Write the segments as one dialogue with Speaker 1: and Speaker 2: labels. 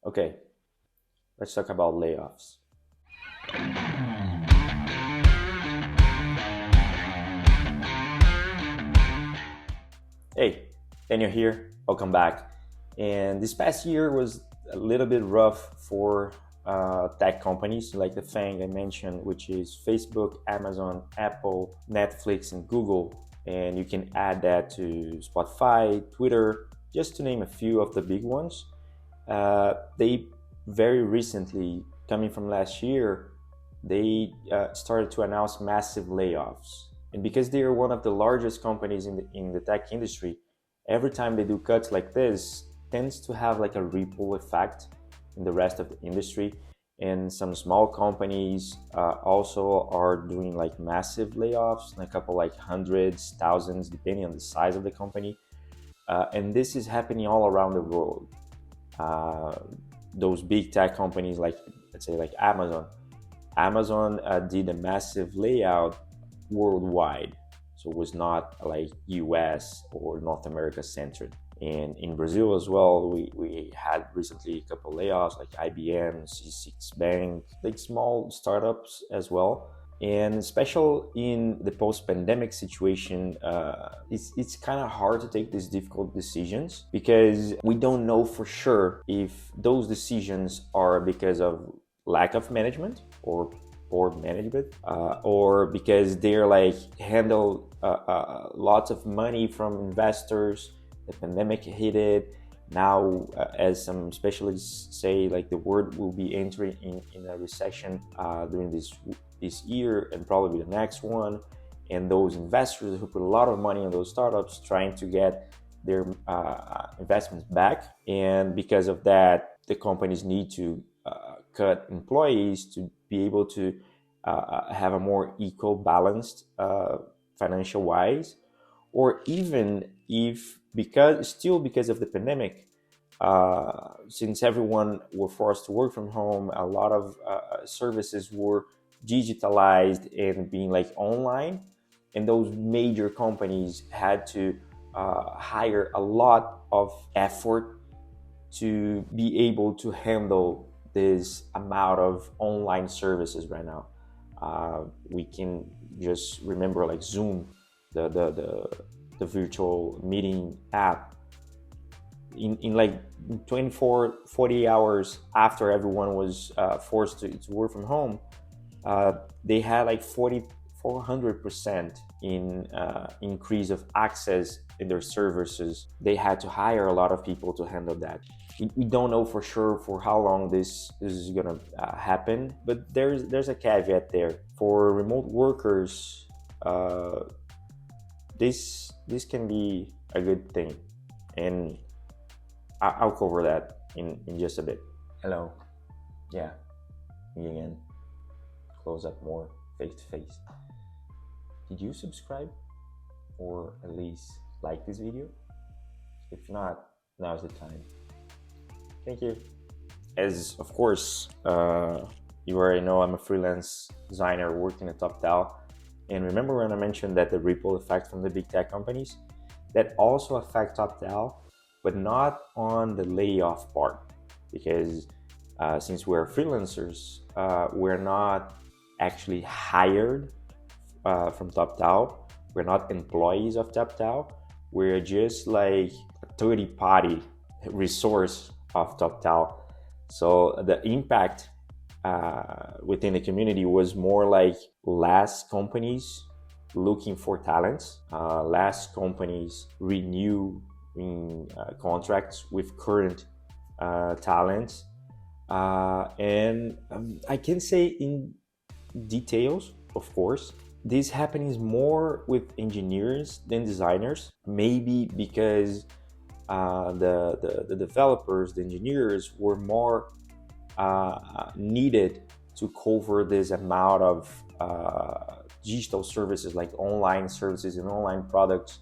Speaker 1: Okay, let's talk about layoffs. Hey, Daniel here. Welcome back. And this past year was a little bit rough for tech companies like the FANG I mentioned, which is Facebook, Amazon, Apple, Netflix, and Google. And you can add that to Spotify, Twitter, just to name a few of the big ones. They very recently, coming from last year, they started to announce massive layoffs. And because they are one of the largest companies in the tech industry, every time they do cuts like this, tends to have like a ripple effect in the rest of the industry. And some small companies also are doing like massive layoffs, a couple like hundreds, thousands, depending on the size of the company. And this is happening all around the world. Uh, those big tech companies like, let's say, like Amazon did a massive layout worldwide, so it was not like US or North America centered. And in Brazil as well, we had recently a couple layoffs like IBM, C6 Bank, like small startups as well. And special in the post-pandemic situation, it's kind of hard to take these difficult decisions because we don't know for sure if those decisions are because of lack of management or poor management, or because they're like handle lots of money from investors. The pandemic hit it. Now, as some specialists say, like the world will be entering in a recession during this year and probably the next one. And those investors who put a lot of money on those startups trying to get their investments back. And because of that, the companies need to cut employees to be able to have a more equal, balanced financial wise, or even if because of the pandemic, since everyone were forced to work from home, a lot of services were digitalized and being like online, and those major companies had to hire a lot of effort to be able to handle this amount of online services right now. We can just remember like Zoom, the virtual meeting app. In like 24, 40 hours after everyone was forced to work from home, they had like 400% in increase of access in their services. They had to hire a lot of people to handle that. We don't know for sure for how long this is gonna happen, but there's a caveat there for remote workers. This can be a good thing, and I'll cover that in just a bit. Hello, yeah, me again. Close up more face to face. Did you subscribe or at least like this video? If not, now's the time. Thank you. As of course, you already know, I'm a freelance designer working at Toptal. And remember when I mentioned that the ripple effect from the big tech companies that also affect Toptal, but not on the layoff part, because since we're freelancers, we're not actually hired from Toptal. We're not employees of Toptal. We're just like a third-party resource of Toptal. So the impact within the community was more like less companies looking for talents, less companies renewing contracts with current talents. And I can say in details, of course, this happens more with engineers than designers, maybe because the developers, the engineers were more needed to cover this amount of digital services like online services and online products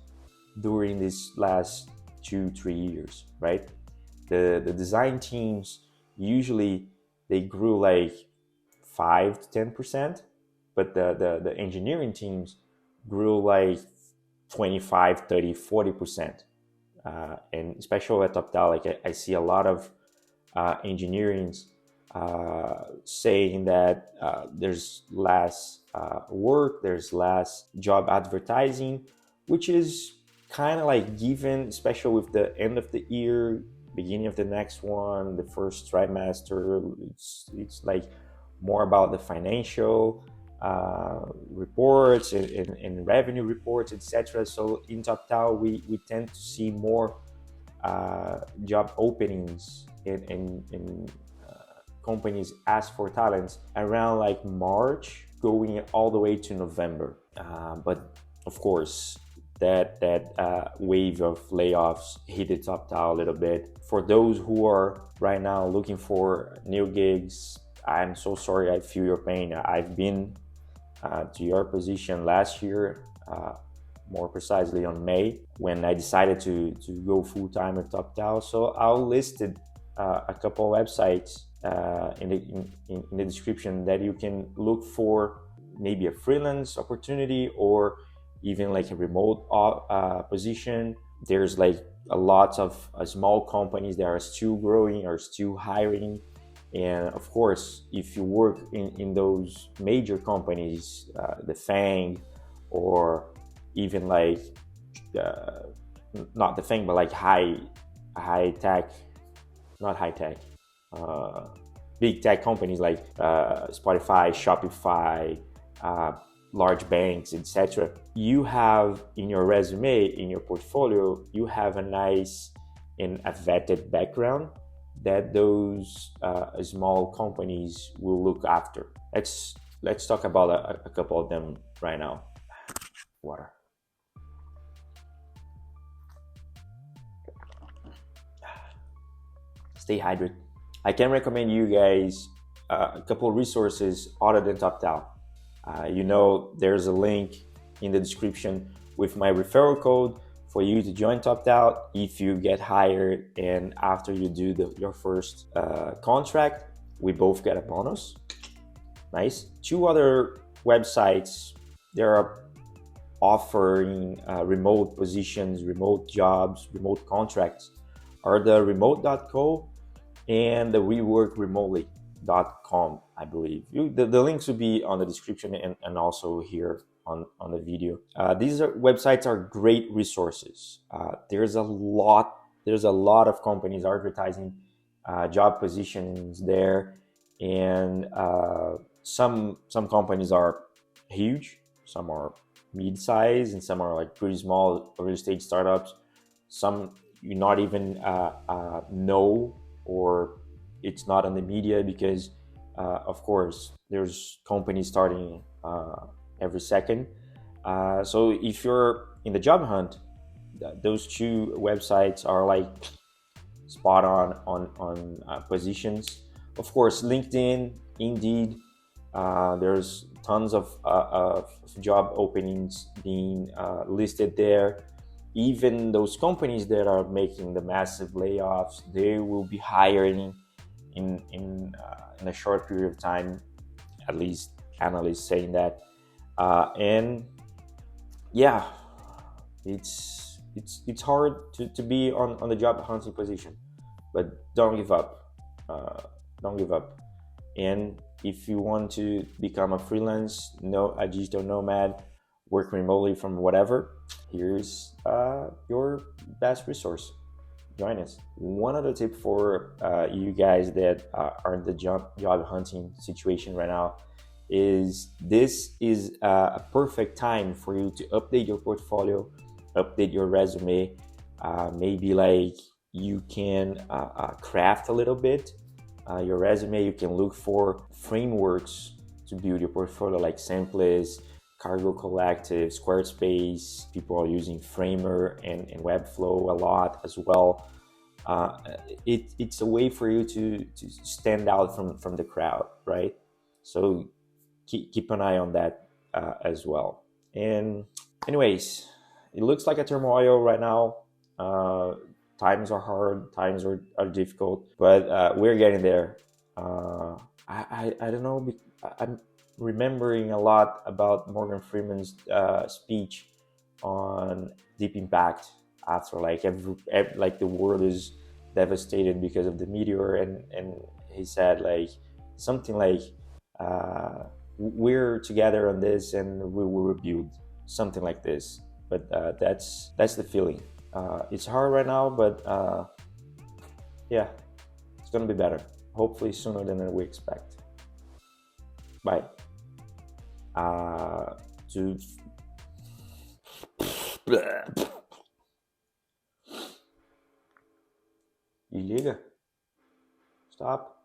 Speaker 1: during these last 2-3 years, right? The design teams usually they grew like 5 to 10%, but the engineering teams grew like 25, 30, 40%. And especially at Toptal, like I see a lot of engineering, saying that there's less work, there's less job advertising, which is kind of like given, especially with the end of the year, beginning of the next one, the first trimester. It's like more about the financial reports and revenue reports, etc. So in Toptal, we tend to see more job openings in companies ask for talents around like March, going all the way to November. But of course, that wave of layoffs hit the Toptal a little bit. For those who are right now looking for new gigs, I'm so sorry. I feel your pain. I've been to your position last year, more precisely on May, when I decided to go full time at Toptal. So I'll listed a couple of websites in the description that you can look for maybe a freelance opportunity or even like a remote position. There's like a lot of small companies that are still growing, are still hiring. And of course, if you work in those major companies, the FANG, or even like not the FANG, but like high tech, not high tech, uh, big tech companies like Spotify, Shopify, large banks, etc. You have in your resume, in your portfolio, you have a nice and a vetted background that those small companies will look after. Let's talk about a couple of them right now. Water. Stay hydrated. I can recommend you guys a couple of resources other than Toptal. There's a link in the description with my referral code for you to join Toptal if you get hired, and after you do your first contract, we both get a bonus. Nice. Two other websites, they are offering remote positions, remote jobs, remote contracts, are the remote.co and the reworkremotely.com, I believe. The links will be on the description and also here on the video. These websites are great resources. There's a lot of companies advertising job positions there, and some companies are huge, some are mid-size, and some are like pretty small early stage startups. Some you not even know, or it's not on the media because of course there's companies starting every second. So if you're in the job hunt, those two websites are like spot on positions. Of course, LinkedIn, Indeed, there's tons of job openings being listed there. Even those companies that are making the massive layoffs, they will be hiring in a short period of time, at least analysts saying that. And yeah, it's hard to be on the job hunting position, but don't give up. Don't give up. And if you want to become a freelance, a digital nomad, work remotely from whatever, here's your best resource. Join us. One other tip for you guys that are in the job hunting situation right now is this is a perfect time for you to update your portfolio, update your resume. Maybe like you can craft a little bit your resume. You can look for frameworks to build your portfolio like Semplist, Cargo Collective, Squarespace. People are using Framer and Webflow a lot as well. It's a way for you to stand out from the crowd, right? So keep an eye on that as well. And anyways, it looks like a turmoil right now. Times are hard, times are difficult, but we're getting there. I don't know. I'm remembering a lot about Morgan Freeman's speech on Deep Impact after like every like the world is devastated because of the meteor, and he said like something like, we're together on this and we will rebuild, something like this. But that's the feeling. It's hard right now, but yeah, it's gonna be better, hopefully sooner than we expect. Bye. To E liga, stop.